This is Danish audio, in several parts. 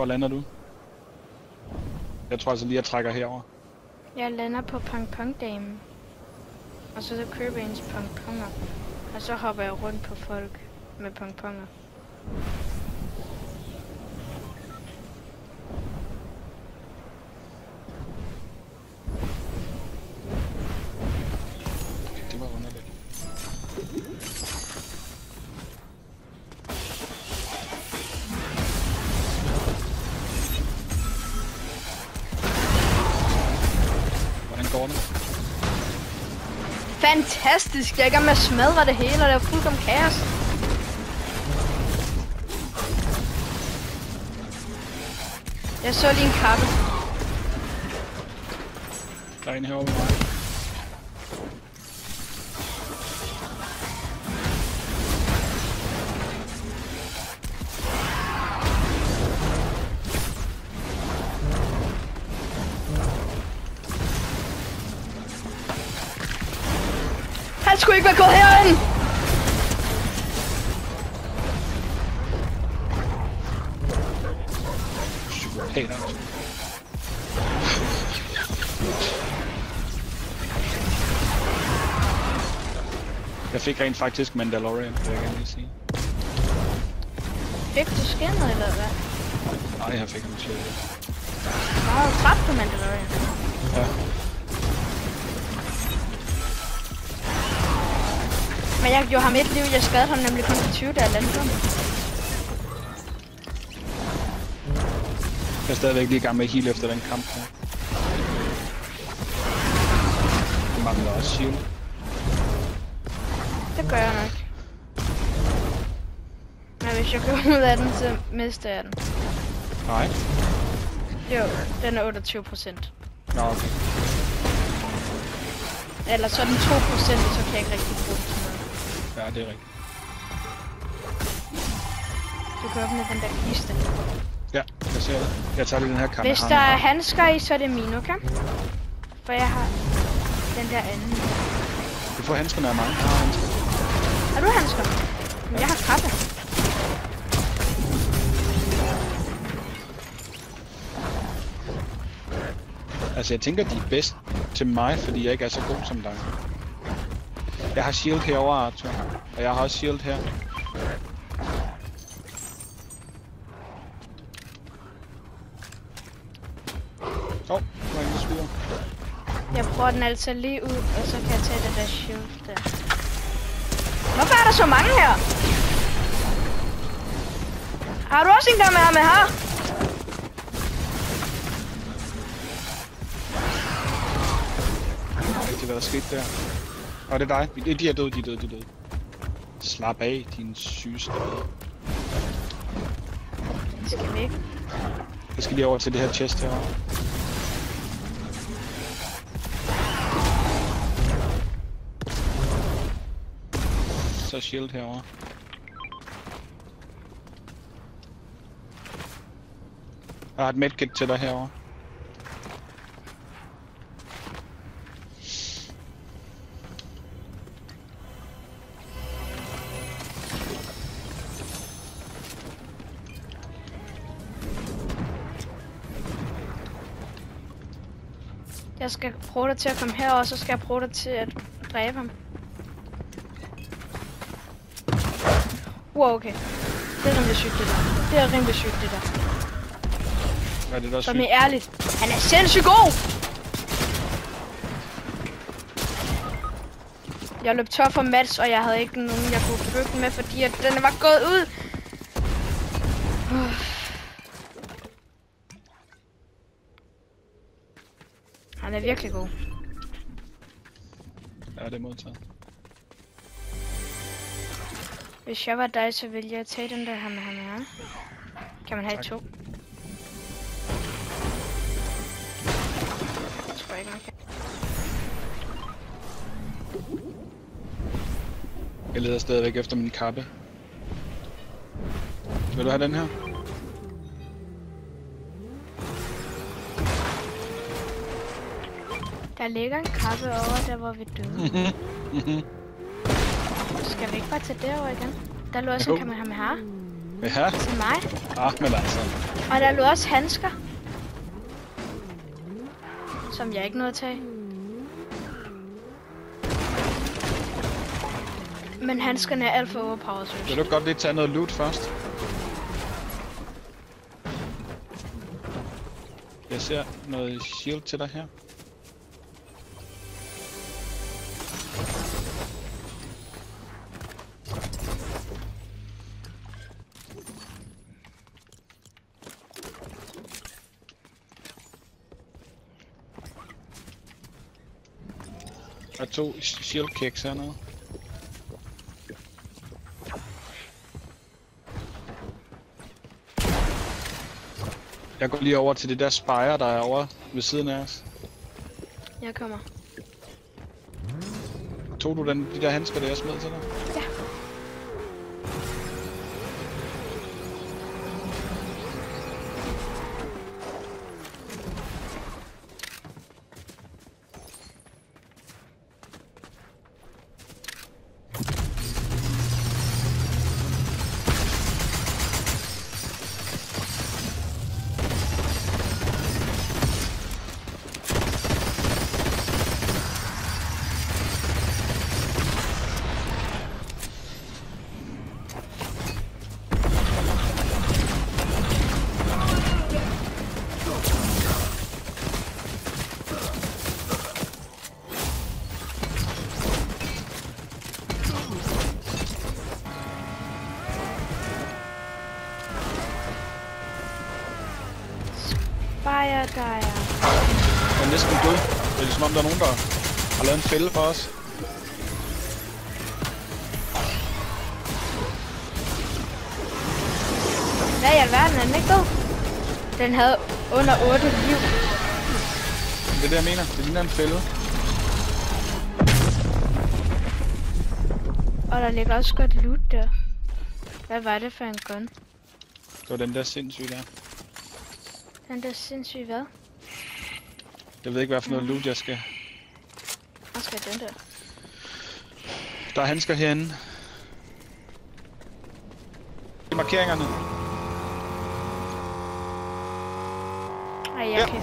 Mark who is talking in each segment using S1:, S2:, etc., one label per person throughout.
S1: Hvor lander du? Jeg tror altså lige, jeg trækker herover.
S2: Jeg lander på pong-pong-damen. Og så køber jeg ens pong-ponger. Og så hopper jeg rundt på folk med pong-ponger.
S1: Det var underligt. Hvordan går det?
S2: Fantastisk! Jeg er i gang med at smadre det hele, og det er fuldkommen kaos. Jeg så lige en kappe.
S1: Der er en herovre ved mig.
S2: Han skulle ikke være gået herind!
S1: Psykopater. Jeg fik rent faktisk Mandalorian, vil jeg gerne lige sige.
S2: Fik du skinnet, eller hvad?
S1: Nej, jeg fik ham til.
S2: Nå, du dræbt på Mandalorian.
S1: Ja.
S2: Men jeg gjorde ham et liv, jeg skadede ham nemlig kun på 20, da jeg landede ham.
S1: Jeg er stadigvæk lige i gang med at heal efter den kamp her. Jeg mangler også shield.
S2: Det gør jeg nok. Men hvis jeg går ud af den, så mister jeg den.
S1: Nej.
S2: Jo, den er 28%.
S1: Nå, okay.
S2: Eller så er den 2%, så kan jeg ikke rigtig bruge den til noget.
S1: Ja, det er rigtigt.
S2: Du kan åbne den der kiste.
S1: Ja, jeg ser det. Jeg tager lige den her kamp.
S2: Hvis der er handsker i, så er det min, okay? For jeg har den der anden.
S1: Du får handskerne af mig. Jeg har handsker.
S2: Har du handsker? Men jeg har kappe.
S1: Altså, jeg tænker, de er bedst til mig, fordi jeg ikke er så god som dig. Jeg har shield herovre, Arthur. Og jeg har også shield her. Åh, der er ingen skyder.
S2: Jeg prøver den altså lige ud, og så kan jeg tage det der shield der. Hvorfor er der så mange her? Har du også en der med ham her?
S1: Jeg ved ikke, hvad der skete der. Og det er dig. De er døde, de er døde. Slap af, din syge skade.
S2: Skal vi ikke?
S1: Jeg skal lige over til det her chest herovre. Så er shield herovre. Jeg har et medkit til dig herovre.
S2: Jeg skal prøve dig til at komme herover, og så skal jeg prøve dig til at dræbe ham. Wow, okay. Det er rimelig sygt, det der. Det er rimelig sygt, det der.
S1: Hvad er det der
S2: Som
S1: sygt?
S2: er ærligt. Han er sindssygt god! Jeg løb tør for Mats, og jeg havde ikke nogen, jeg kunne flygte med, fordi at den var gået ud. Han er virkelig god.
S1: Ja, det er modtaget.
S2: Hvis jeg var dig, så ville jeg tage den der her med ham her. Kan man have
S1: Tak.
S2: 2? Jeg tror ikke, man kan.
S1: Jeg leder stadigvæk efter min kappe. Vil du have den her?
S2: Der ligger en kappe over der, hvor vi døde. Skal vi ikke bare tage derover igen? Der lå også en kamera med her.
S1: Ja.
S2: Til mig.
S1: Men altså.
S2: Og der lå også handsker. Som jeg ikke nåede at tage. Men handskerne er alt for overpowered, synes
S1: Vil
S2: jeg.
S1: du godt lige tage noget loot først? Jeg ser noget shield til dig her. Der er 2 shield kicks hernede. Jeg går lige over til det der spire, der er over ved siden af os.
S2: Jeg kommer.
S1: Tog du de der handsker, der jeg smed til dig?
S2: Ja. Fire dig.
S1: Jeg er næsten død. Det er ligesom om der er nogen, der har lavet en fælde for os.
S2: Hvad i alverden er den ikke død? Den havde under 8 liv.
S1: Det er det jeg mener. Det ligner en fælde.
S2: Og der ligger også godt loot der. Hvad var det for en gun?
S1: Det var den der sindssyge der.
S2: Den der sindssygt hvad?
S1: Jeg ved ikke hvad for noget loot jeg skal.
S2: Hvad skal den der?
S1: Der er handsker herinde. I markeringerne.
S2: Ej, jeg kan...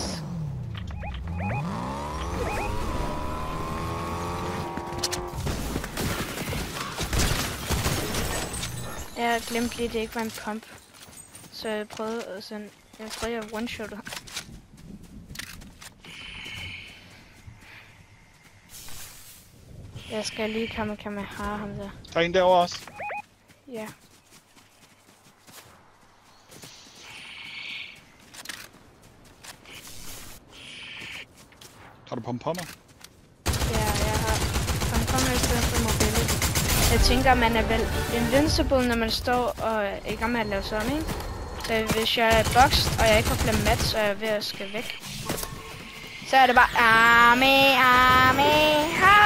S2: Jeg glemte lige, det ikke var en pump. Så jeg prøvede at sådan... Jeg tror, jeg one-shotter ham. Jeg skal lige komme have ham der.
S1: Der er en derovre også.
S2: Ja.
S1: Har du pompommer?
S2: Ja, jeg har kommet i stedet for mobility. Jeg tænker, man er vel invincible, når man står og er i gang med at lave sådan, ikke? Så hvis jeg er boxed, og jeg ikke har flere mats, og jeg er ved at skal væk, så er det bare Arme, ha!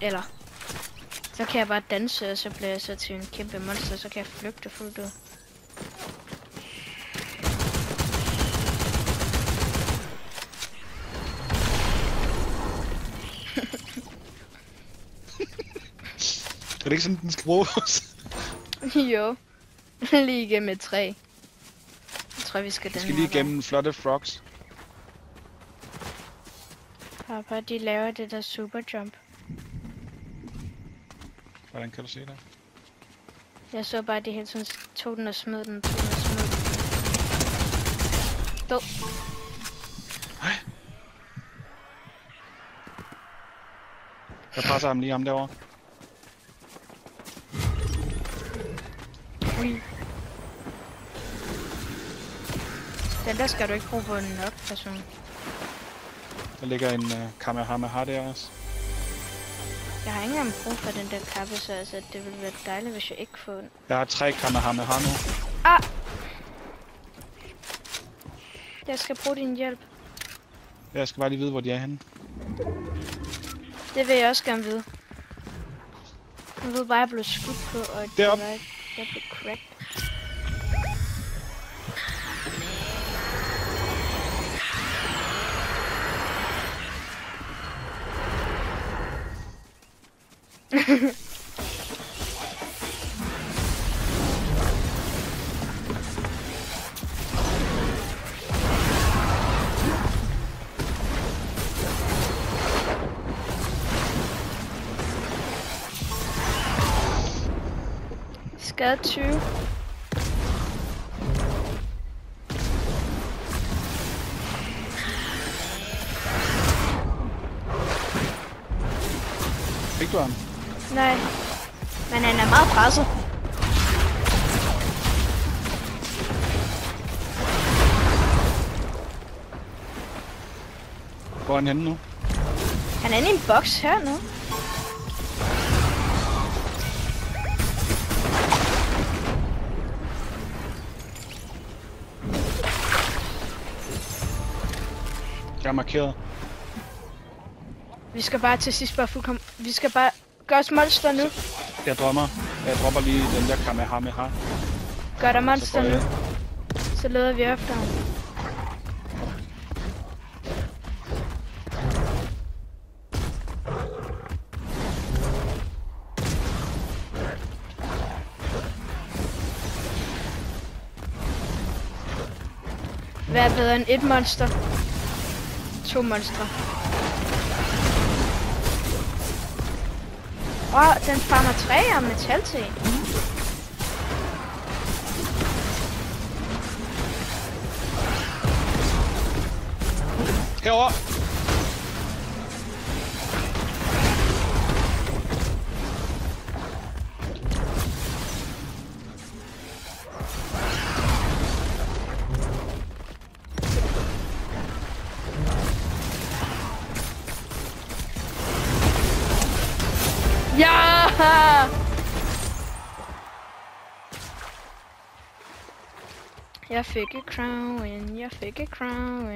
S2: Eller, så kan jeg bare danse, og så bliver jeg så til en kæmpe monster, så kan jeg flygte fuldt ud.
S1: Er det ikke sådan, den skal bruges?
S2: Jo, lige igennem et træ. Jeg tror, vi skal den
S1: Vi skal lige igennem flotte frogs.
S2: Papa, de laver det der super jump.
S1: Hvordan kan du se det?
S2: Jeg så bare, at de hele tiden tog den og smed den, tog den og smed den. Død.
S1: Hej. Jeg presser ham lige om derovre.
S2: Ui. Den der skal du ikke bruge på en nok person.
S1: Der ligger en Kamehameha der også.
S2: Jeg har ikke engang brug for den der kappe, så altså, det ville være dejligt, hvis jeg ikke får den.
S1: Jeg har 3 Kamehameha nu.
S2: Ah! Jeg skal bruge din hjælp.
S1: Jeg skal bare lige vide, hvor de er henne.
S2: Det vil jeg også gerne vide. Jeg ved bare, at jeg blev skudt på, og
S1: deroppe.
S2: Jeg blev cracked. Skade 20.
S1: Fik du ham?
S2: Nej. Men han er meget presset.
S1: Hvor er han henne nu?
S2: Han er inde i en boks her nu.
S1: Jeg er markeret.
S2: Vi skal bare til sidst bare fuldkommen. Vi skal bare gøre os monster nu.
S1: Jeg dropper lige den der Kamehameha.
S2: Gør der monster
S1: Så går
S2: nu.
S1: jeg.
S2: Så leder vi efter ham. Hvad er bedre end et monster? 2 monstre. Den farmer træ og metal til.
S1: Herovre!
S2: Ja! Jeg fik et crown, jeg fik et crown.